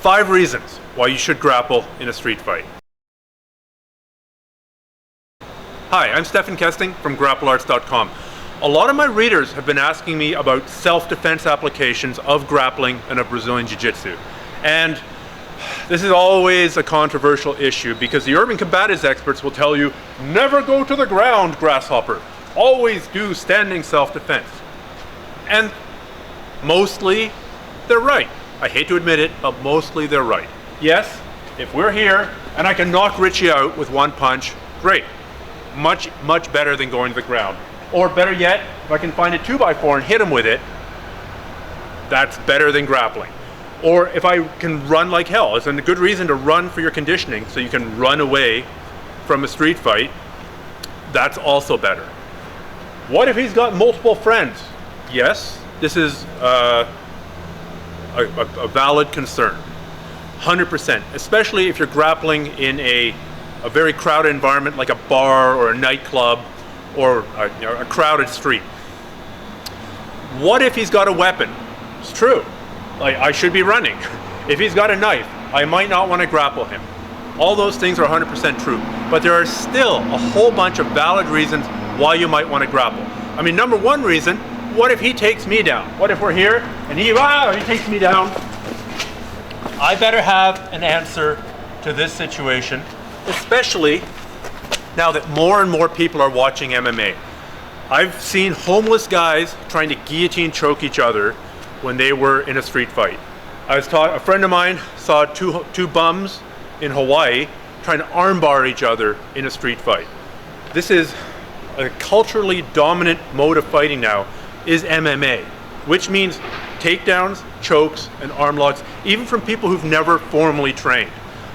5 reasons why you should grapple in a street fight. Hi, I'm Stephan Kesting from GrappleArts.com. A lot of my readers have been asking me about self-defense applications of grappling and of Brazilian Jiu-Jitsu. And this is always a controversial issue because the urban combatives experts will tell you, never go to the ground, grasshopper. Always do standing self-defense. And mostly, they're right. I hate to admit it, but mostly they're right. Yes, if we're here and I can knock Richie out with one punch, great. Much, much better than going to the ground. Or better yet, if I can find a 2x4 and hit him with it, that's better than grappling. Or if I can run like hell, it's a good reason to run for your conditioning so you can run away from a street fight, that's also better. What if he's got multiple friends? Yes, this is a valid concern, 100%, especially if you're grappling in a very crowded environment like a bar or a nightclub or a crowded street. What if he's got a weapon? It's true, like I should be running. If he's got a knife, I might not want to grapple him. All those things are 100% true, but there are still a whole bunch of valid reasons why you might want to grapple. I mean, number one reason, what if he takes me down? What if we're here and he takes me down? I better have an answer to this situation, especially now that more and more people are watching MMA. I've seen homeless guys trying to guillotine choke each other when they were in a street fight. A friend of mine saw two bums in Hawaii trying to armbar each other in a street fight. This is a culturally dominant mode of fighting now, is MMA, which means takedowns, chokes, and arm locks, even from people who've never formally trained.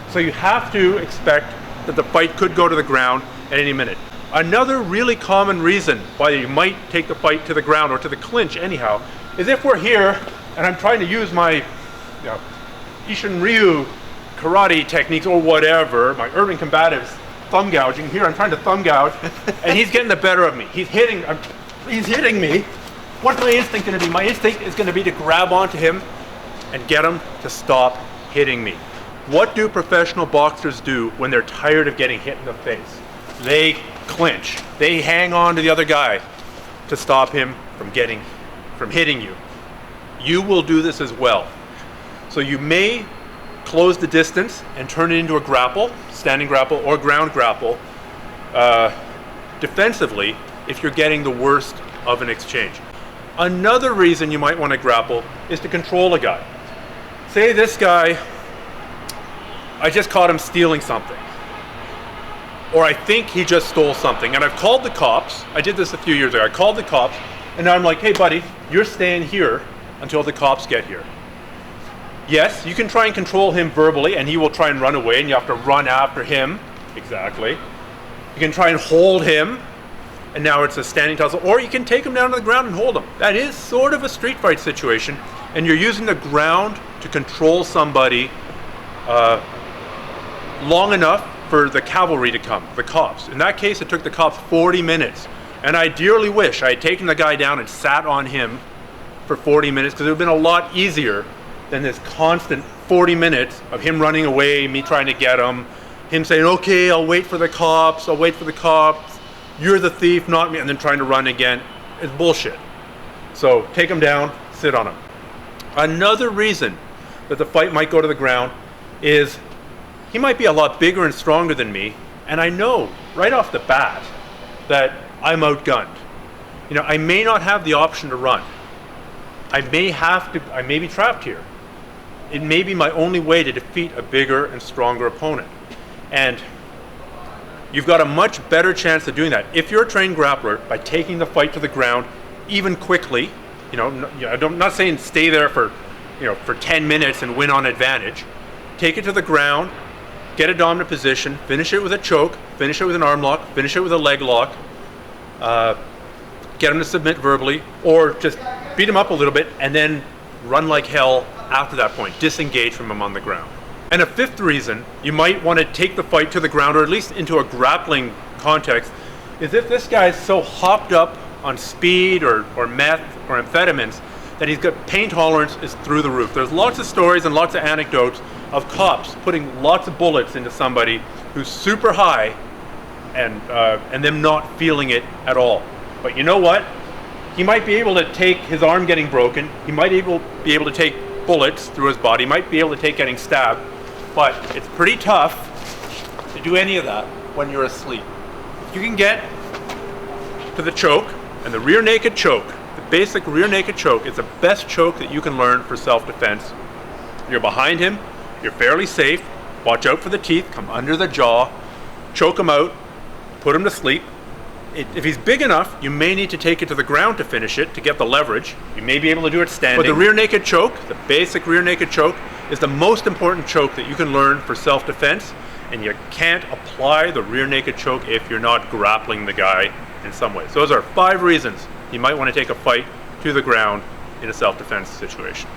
So you have to expect that the fight could go to the ground at any minute. Another really common reason why you might take the fight to the ground or to the clinch anyhow is if we're here and I'm trying to use my Ishin Ryu karate techniques or whatever, my urban combatives thumb gouging. Here I'm trying to thumb gouge and he's getting the better of me. He's hitting me. What's my instinct going to be? My instinct is going to be to grab onto him and get him to stop hitting me. What do professional boxers do when they're tired of getting hit in the face? They clinch. They hang on to the other guy to stop him from hitting you. You will do this as well. So you may close the distance and turn it into a grapple, standing grapple or ground grapple, defensively if you're getting the worst of an exchange. Another reason you might want to grapple is to control a guy. Say this guy, I just caught him stealing something. Or I think he just stole something and I've called the cops. I did this a few years ago. I called the cops and I'm like, hey buddy, you're staying here until the cops get here. Yes, you can try and control him verbally and he will try and run away and you have to run after him. Exactly. You can try and hold him and now it's a standing tussle, or you can take him down to the ground and hold him. That is sort of a street fight situation and you're using the ground to control somebody long enough for the cavalry to come, the cops. In that case, it took the cops 40 minutes. And I dearly wish I had taken the guy down and sat on him for 40 minutes because it would have been a lot easier than this constant 40 minutes of him running away, me trying to get him saying, okay, I'll wait for the cops, you're the thief, not me, and then trying to run again. It's bullshit. So take him down, sit on him. Another reason that the fight might go to the ground is he might be a lot bigger and stronger than me, and I know right off the bat that I'm outgunned. I may not have the option to run. I may be trapped here. It may be my only way to defeat a bigger and stronger opponent. And you've got a much better chance of doing that if you're a trained grappler by taking the fight to the ground even quickly. I'm not saying stay there for 10 minutes and win on advantage. Take it to the ground, get a dominant position, finish it with a choke, finish it with an arm lock, finish it with a leg lock, get him to submit verbally, or just beat him up a little bit and then run like hell after that point, disengage from him on the ground. And a fifth reason you might want to take the fight to the ground, or at least into a grappling context, is if this guy is so hopped up on speed or meth or amphetamines that he's got pain tolerance is through the roof. There's lots of stories and lots of anecdotes of cops putting lots of bullets into somebody who's super high and them not feeling it at all. But you know what? He might be able to take his arm getting broken. He might be able to take bullets through his body. He might be able to take getting stabbed. But it's pretty tough to do any of that when you're asleep. If you can get to the choke, and the rear naked choke, the basic rear naked choke is the best choke that you can learn for self-defense. You're behind him, you're fairly safe. Watch out for the teeth, come under the jaw, choke him out, put him to sleep. If he's big enough, you may need to take it to the ground to finish it, to get the leverage. You may be able to do it standing. But the rear naked choke, the basic rear naked choke, is the most important choke that you can learn for self-defense, and you can't apply the rear naked choke if you're not grappling the guy in some way. So those are 5 reasons you might want to take a fight to the ground in a self-defense situation.